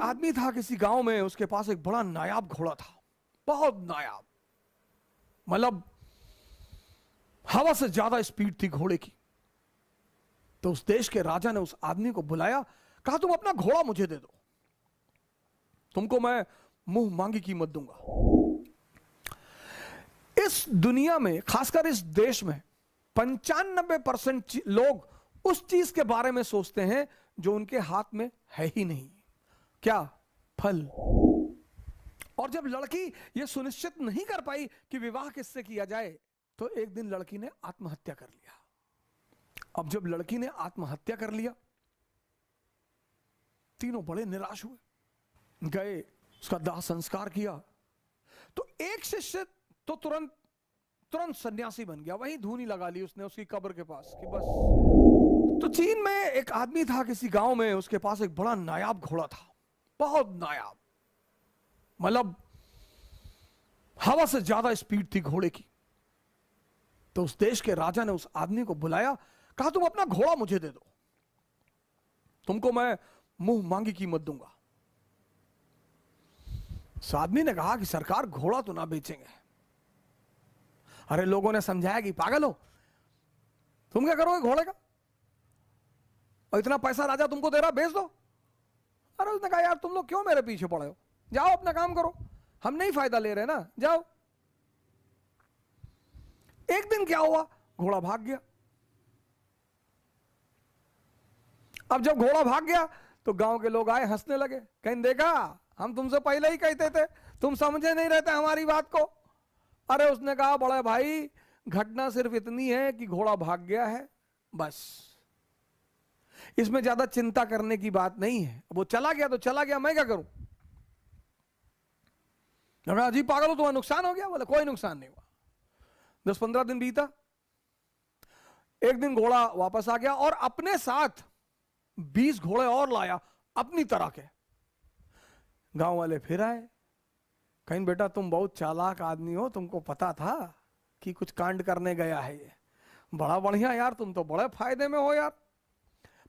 आदमी था किसी गांव में, उसके पास एक बड़ा नायाब घोड़ा था, बहुत नायाब, मतलब हवा से ज्यादा स्पीड थी घोड़े की। तो उस देश के राजा ने उस आदमी को बुलाया, कहा तुम अपना घोड़ा मुझे दे दो, तुमको मैं मुंह मांगी कीमत दूंगा। इस दुनिया में, खासकर इस देश में 95% लोग उस चीज के बारे में सोचते हैं जो उनके हाथ में है ही नहीं। क्या? फल। और जब लड़की यह सुनिश्चित नहीं कर पाई कि विवाह किससे किया जाए, तो एक दिन लड़की ने आत्महत्या कर लिया। अब जब लड़की ने आत्महत्या कर लिया, तीनों बड़े निराश हुए, गए उसका दाह संस्कार किया। तो एक शिष्य तो तुरंत सन्यासी बन गया, वहीं धूनी लगा ली उसने उसकी कब्र के पास कि बस। तो चीन में एक आदमी था किसी गांव में, उसके पास एक बड़ा नायाब घोड़ा था, बहुत नायाब, मतलब हवा से ज्यादा स्पीड थी घोड़े की। तो उस देश के राजा ने उस आदमी को बुलाया, कहा तुम अपना घोड़ा मुझे दे दो, तुमको मैं मुंह मांगी कीमत दूंगा। उस आदमी ने कहा कि सरकार घोड़ा तो ना बेचेंगे। अरे लोगों ने समझाया कि पागल हो, तुम क्या करोगे घोड़े का, और इतना पैसा राजा तुमको दे रहा, बेच दो। अरे उसने कहा यार तुम लोग क्यों मेरे पीछे पड़े हो, जाओ अपना काम करो, हम नहीं फायदा ले रहे ना, जाओ। एक दिन क्या हुआ, घोड़ा भाग गया। अब जब घोड़ा भाग गया तो गांव के लोग आए, हंसने लगे, कहीं देखा हम तुमसे पहले ही कहते थे, तुम समझे नहीं रहते हमारी बात को। अरे उसने कहा बड़े भाई, घटना सिर्फ इतनी है कि घोड़ा भाग गया है, बस, इसमें ज्यादा चिंता करने की बात नहीं है। वो चला गया तो चला गया, मैं क्या करूं। अजीब पागल हो, तुम्हारा नुकसान हो गया। बोले कोई नुकसान नहीं हुआ। 10-15 दिन बीता, एक दिन घोड़ा वापस आ गया और अपने साथ 20 घोड़े और लाया अपनी तरह के। गांव वाले फिर आए, कहीं बेटा तुम बहुत चालाक आदमी हो, तुमको पता था कि कुछ कांड करने गया है ये, बड़ा बढ़िया यार, तुम तो बड़े फायदे में हो यार,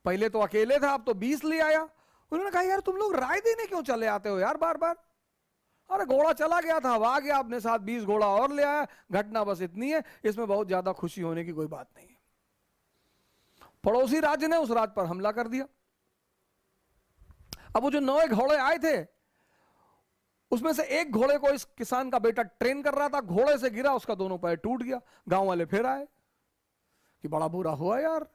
पहले तो अकेले था अब तो 20 ले आया। उन्होंने कहा यार तुम लोग राय देने क्यों चले आते हो यार बार बार। अरे घोड़ा चला गया था, अब आ गया, अपने साथ 20 घोड़ा और ले आया, घटना बस इतनी है, इसमें बहुत ज्यादा खुशी होने की कोई बात नहीं है। पड़ोसी राज्य ने उस राज्य पर हमला कर दिया। अब वो जो 9 घोड़े आए थे, उसमें से एक घोड़े को इस किसान का बेटा ट्रेन कर रहा था, घोड़े से गिरा, उसका दोनों पैर टूट गया। गांव वाले फिर आए कि बड़ा बुरा हुआ यार,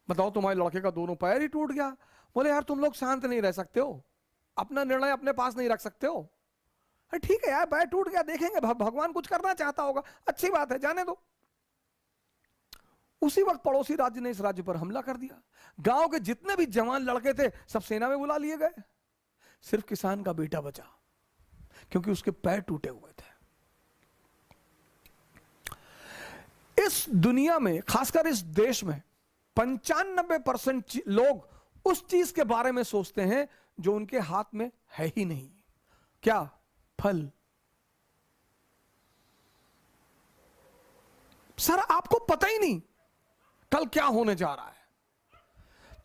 बताओ तुम्हारे लड़के का दोनों पैर ही टूट गया। बोले यार तुम लोग शांत नहीं रह सकते हो, अपना निर्णय अपने पास नहीं रख सकते हो। ठीक है यार, पैर टूट गया, देखेंगे भगवान कुछ करना चाहता होगा, अच्छी बात है, जाने दो। उसी वक्त पड़ोसी राज्य ने इस राज्य पर हमला कर दिया। गांव के जितने भी जवान लड़के थे सब सेना में बुला लिए गए, सिर्फ किसान का बेटा बचा, क्योंकि उसके पैर टूटे हुए थे। इस दुनिया में, खासकर इस देश में 95% लोग उस चीज के बारे में सोचते हैं जो उनके हाथ में है ही नहीं। क्या? फल। सर आपको पता ही नहीं कल क्या होने जा रहा है।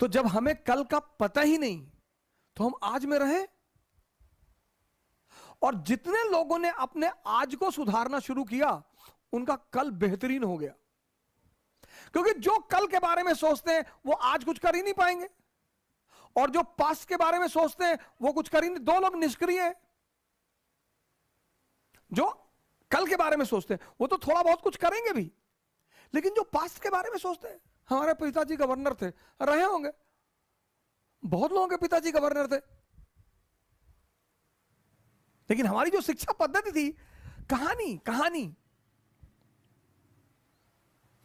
तो जब हमें कल का पता ही नहीं तो हम आज में रहें। और जितने लोगों ने अपने आज को सुधारना शुरू किया उनका कल बेहतरीन हो गया, क्योंकि जो कल के बारे में सोचते हैं वो आज कुछ कर ही नहीं पाएंगे, और जो पास्ट के बारे में सोचते हैं वो कुछ कर ही नहीं। 2 लोग निष्क्रिय हैं। जो कल के बारे में सोचते हैं वो तो थोड़ा बहुत कुछ करेंगे भी, लेकिन जो पास्ट के बारे में सोचते हैं, हमारे पिताजी गवर्नर थे, रहे होंगे, बहुत लोगों के पिताजी गवर्नर थे, लेकिन हमारी जो शिक्षा पद्धति थी, कहानी।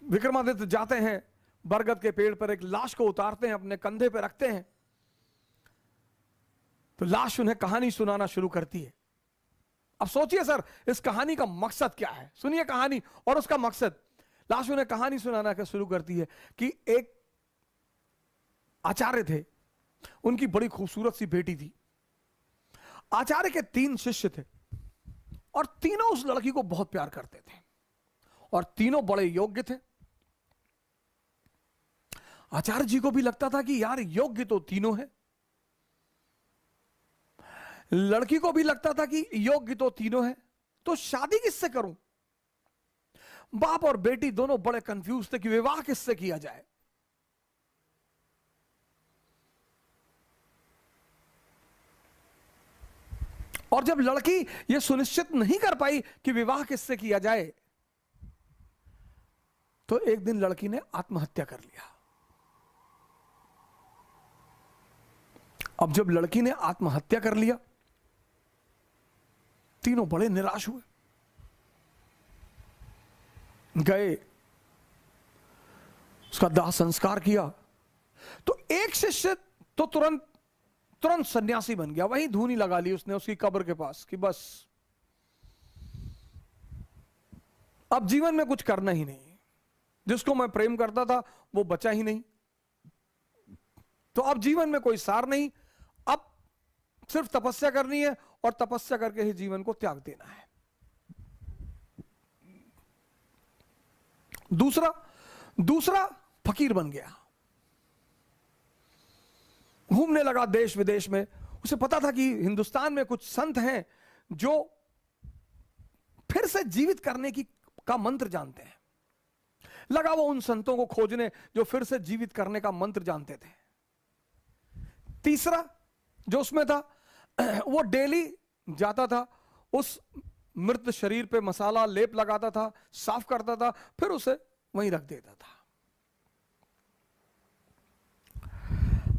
विक्रमादित्य जाते हैं, बरगद के पेड़ पर एक लाश को उतारते हैं, अपने कंधे पर रखते हैं, तो लाश उन्हें कहानी सुनाना शुरू करती है। अब सोचिए सर, इस कहानी का मकसद क्या है। सुनिए कहानी और उसका मकसद। लाश उन्हें कहानी सुनाना शुरू करती है कि एक आचार्य थे, उनकी बड़ी खूबसूरत सी बेटी थी। आचार्य के 3 शिष्य थे और तीनों उस लड़की को बहुत प्यार करते थे और तीनों बड़े योग्य थे। आचार्य जी को भी लगता था कि यार योग्य तो तीनों हैं। लड़की को भी लगता था कि योग्य तो तीनों है, तो शादी किससे करूं। बाप और बेटी दोनों बड़े कंफ्यूज थे कि विवाह किससे किया जाए। और जब लड़की यह सुनिश्चित नहीं कर पाई कि विवाह किससे किया जाए, तो एक दिन लड़की ने आत्महत्या कर लिया। अब जब लड़की ने आत्महत्या कर लिया, तीनों बड़े निराश हुए, गए, उसका दाह संस्कार किया। तो एक शिष्य तो तुरंत सन्यासी बन गया, वहीं धूनी लगा ली उसने उसकी कब्र के पास कि बस अब जीवन में कुछ करना ही नहीं, जिसको मैं प्रेम करता था वो बचा ही नहीं, तो अब जीवन में कोई सार नहीं, अब सिर्फ तपस्या करनी है और तपस्या करके ही जीवन को त्याग देना है। दूसरा फकीर बन गया, घूमने लगा देश विदेश में। उसे पता था कि हिंदुस्तान में कुछ संत हैं जो फिर से जीवित करने का मंत्र जानते हैं। लगा वो उन संतों को खोजने जो फिर से जीवित करने का मंत्र जानते थे। तीसरा जो उसमें था, वो डेली जाता था, उस मृत शरीर पे मसाला लेप लगाता था, साफ करता था, फिर उसे वहीं रख देता था।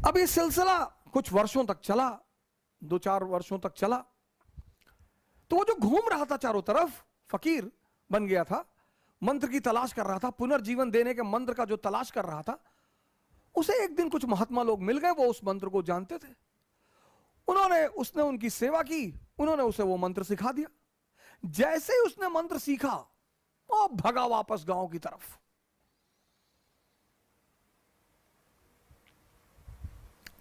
अब ये सिलसिला कुछ वर्षों तक चला, 2-4 वर्षों तक चला। तो वो जो घूम रहा था चारों तरफ, फकीर बन गया था, मंत्र की तलाश कर रहा था, पुनर्जीवन देने के मंत्र का जो तलाश कर रहा था, उसे एक दिन कुछ महात्मा लोग मिल गए, वो उस मंत्र को जानते थे। उसने उनकी सेवा की, उन्होंने उसे वो मंत्र सिखा दिया। जैसे ही उसने मंत्र सीखा, वो भगा वापस गांव की तरफ।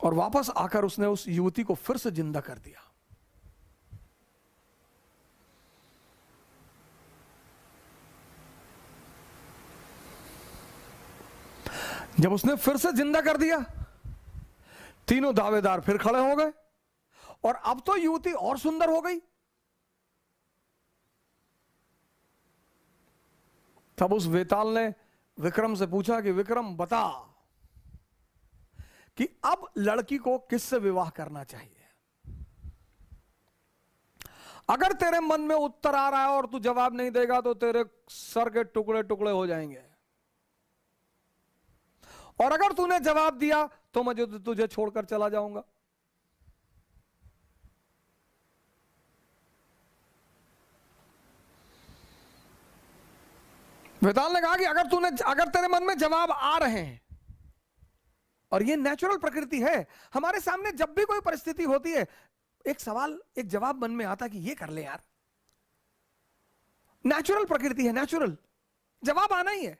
और वापस आकर उसने उस युवती को फिर से जिंदा कर दिया। जब उसने फिर से जिंदा कर दिया, तीनों दावेदार फिर खड़े हो गए, और अब तो युवती और सुंदर हो गई। तब उस वेताल ने विक्रम से पूछा कि विक्रम बता कि अब लड़की को किससे विवाह करना चाहिए। अगर तेरे मन में उत्तर आ रहा है और तू जवाब नहीं देगा तो तेरे सर के टुकड़े टुकड़े हो जाएंगे, और अगर तूने जवाब दिया तो मैं तुझे छोड़कर चला जाऊंगा। वेताल ने कहा कि अगर तेरे मन में जवाब आ रहे हैं, और ये नेचुरल प्रकृति है, हमारे सामने जब भी कोई परिस्थिति होती है, एक जवाब मन में आता है कि ये कर ले यार, नेचुरल प्रकृति है, नेचुरल जवाब आना ही है।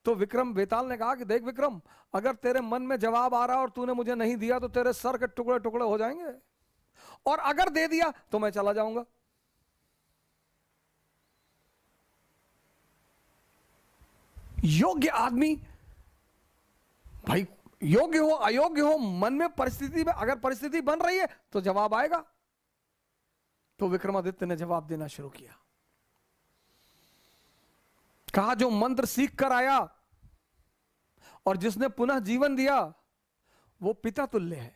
तो वेताल ने कहा कि देख विक्रम, अगर तेरे मन में जवाब आ रहा है और तूने मुझे नहीं दिया तो तेरे सर के टुकड़े टुकड़े हो जाएंगे, और अगर दे दिया तो मैं चला जाऊंगा। योग्य आदमी, भाई योग्य हो अयोग्य हो, मन में परिस्थिति में अगर परिस्थिति बन रही है तो जवाब आएगा। तो विक्रमादित्य ने जवाब देना शुरू किया। कहा जो मंत्र सीख कर आया और जिसने पुनः जीवन दिया वो पिता तुल्य है।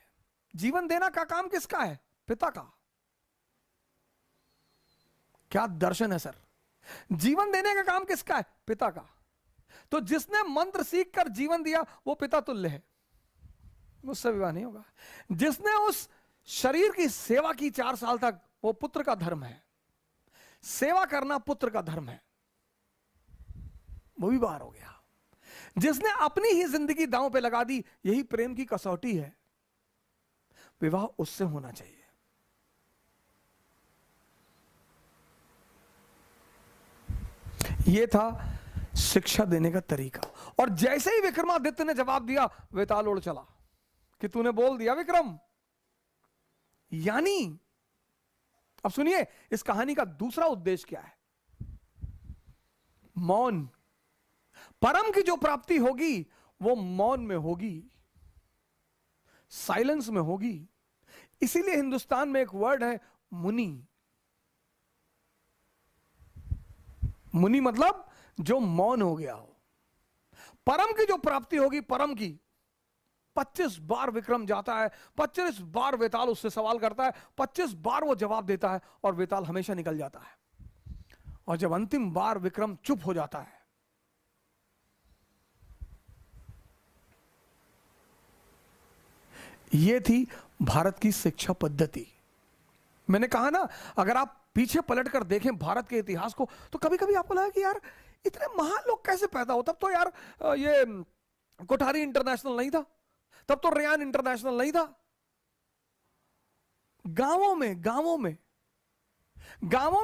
जीवन देना का काम किसका है? पिता का। क्या दर्शन है सर, जीवन देने का काम किसका है? पिता का। तो जिसने मंत्र सीख कर जीवन दिया वो पिता तुल्य है, मुझसे विवाह नहीं होगा। जिसने उस शरीर की सेवा की 4 साल तक, वो पुत्र का धर्म है, सेवा करना पुत्र का धर्म है, वो भी बाहर हो गया। जिसने अपनी ही जिंदगी दांव पे लगा दी, यही प्रेम की कसौटी है, विवाह उससे होना चाहिए। यह था शिक्षा देने का तरीका। और जैसे ही विक्रमादित्य ने जवाब दिया, वेताल उड़ चला कि तूने बोल दिया विक्रम। यानी अब सुनिए, इस कहानी का दूसरा उद्देश्य क्या है? मौन। परम की जो प्राप्ति होगी वो मौन में होगी, साइलेंस में होगी, इसीलिए हिंदुस्तान में एक वर्ड है मुनि। मुनि मतलब जो मौन हो गया हो। परम की जो प्राप्ति होगी, परम की 25 बार विक्रम जाता है, 25 बार वेताल उससे सवाल करता है, 25 बार वो जवाब देता है और वेताल हमेशा निकल जाता है। और जब अंतिम बार विक्रम चुप हो जाता है, ये थी भारत की शिक्षा पद्धति। मैंने कहा ना, अगर आप पीछे पलटकर देखें भारत के इतिहास को, तो कभी कभी आपको लगा कि यार इतने महान लोग कैसे पैदा हो। तब तो यार ये कोठारी इंटरनेशनल नहीं था, तब तो रेयान इंटरनेशनल नहीं था। गांवों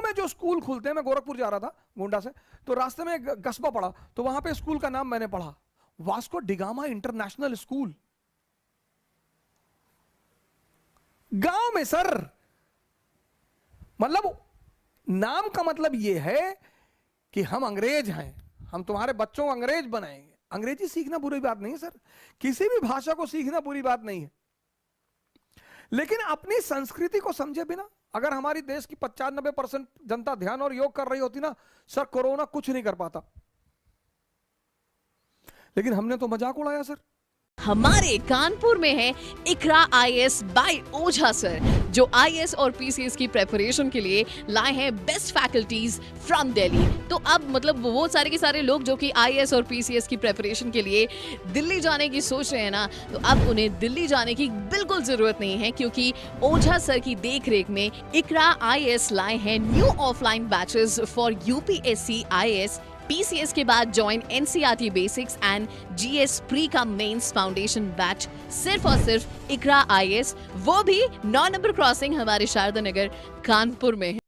में जो स्कूल खुलते हैं, मैं गोरखपुर जा रहा था गोंडा से, तो रास्ते में एक कस्बा पड़ा, तो वहां पे स्कूल का नाम मैंने पढ़ा, वास्को डिगामा इंटरनेशनल स्कूल। गांव में सर, मतलब नाम का मतलब यह है कि हम अंग्रेज हैं, हम तुम्हारे बच्चों को अंग्रेज बनाएंगे। अंग्रेजी सीखना बुरी बात नहीं है सर, किसी भी भाषा को सीखना बुरी बात नहीं है, लेकिन अपनी संस्कृति को समझे बिना अगर हमारी देश की 95% जनता ध्यान और योग कर रही होती ना, सर कोरोना कुछ नहीं कर पाता। लेकिन हमने तो मजाक उड़ाया सर। हमारे कानपुर में है इकरा आईएएस बाय ओझा सर, जो आईएएस और पीसीएस की प्रेपरेशन के लिए लाए हैं बेस्ट फैकल्टीज फ्रॉम दिल्ली। तो अब मतलब वो सारे के सारे लोग जो कि आईएएस और पीसीएस की प्रेपरेशन के लिए दिल्ली जाने की सोच रहे हैं ना, तो अब उन्हें दिल्ली जाने की बिल्कुल जरूरत नहीं है, क्योंकि ओझा सर की देखरेख में इकरा आईएएस लाए हैं new offline batches for UPSC IAS. PCS के बाद join NCERT basics and GS pre का मेंस फाउंडेशन बैच सिर्फ और सिर्फ इकरा आईएएस, वो भी 9 नंबर क्रॉसिंग हमारे शारदा नगर कानपुर में है।